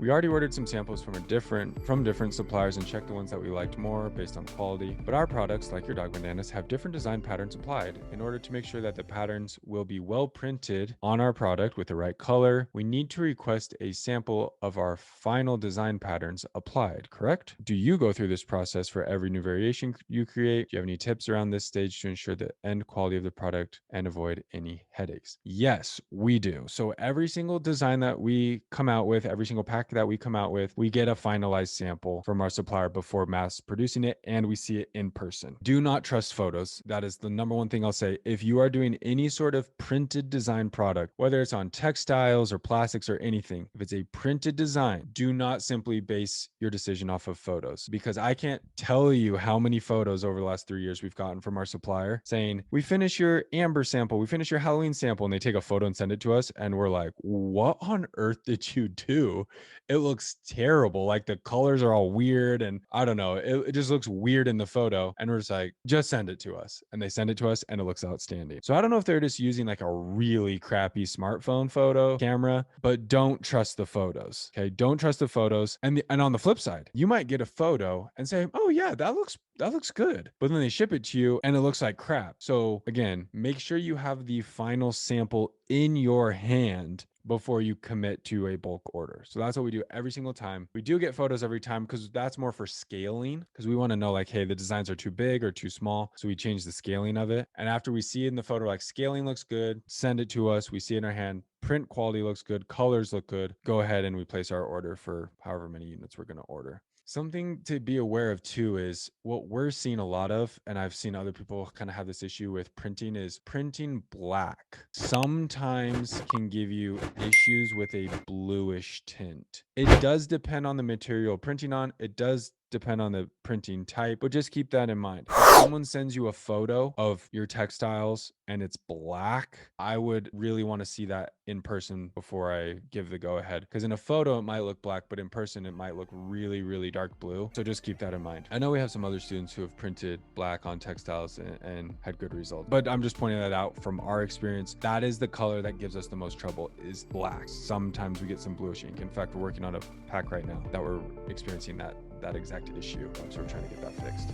We already ordered some samples from different suppliers and checked the ones that we liked more based on quality. But our products, like your dog bandanas, have different design patterns applied. In order to make sure that the patterns will be well printed on our product with the right color, we need to request a sample of our final design patterns applied, correct? Do you go through this process for every new variation you create? Do you have any tips around this stage to ensure the end quality of the product and avoid any headaches? Yes, we do. So every single design that we come out with, every single pack that we come out with, we get a finalized sample from our supplier before mass producing it, and we see it in person. Do not trust photos. That is the number one thing I'll say. If you are doing any sort of printed design product, whether it's on textiles or plastics or anything, if it's a printed design, do not simply base your decision off of photos, because I can't tell you how many photos over the last 3 years we've gotten from our supplier saying, we finish your amber sample, we finish your Halloween sample, and they take a photo and send it to us. And we're like, what on earth did you do? It looks terrible. Like the colors are all weird. And I don't know, it just looks weird in the photo. And we're just like, just send it to us. And they send it to us and it looks outstanding. So I don't know if they're just using like a really crappy smartphone photo camera, but don't trust the photos. Okay. Don't trust the photos. And on the flip side, you might get a photo and say, oh yeah, that looks good. But then they ship it to you and it looks like crap. So again, make sure you have the final sample in your hand before you commit to a bulk order. So that's what we do every single time. We do get photos every time because that's more for scaling, because we want to know like, hey, the designs are too big or too small. So we change the scaling of it. And after we see it in the photo, like scaling looks good, send it to us. We see it in our hand. Print quality looks good. Colors look good. Go ahead and we place our order for however many units we're going to order. Something to be aware of too is what we're seeing a lot of, and I've seen other people kind of have this issue with printing, is printing black. Sometimes can give you issues with a bluish tint. It does depend on the material printing on. It does depend on the printing type, but just keep that in mind. If someone sends you a photo of your textiles and it's black, I would really want to see that in person before I give the go ahead, because in a photo it might look black, but in person it might look really, really dark blue. So just keep that in mind. I know we have some other students who have printed black on textiles and had good results, but I'm just pointing that out from our experience. That is the color that gives us the most trouble, is black. Sometimes we get some bluish ink. In fact, we're working on a pack right now that we're experiencing that exact issue. So we're trying to get that fixed.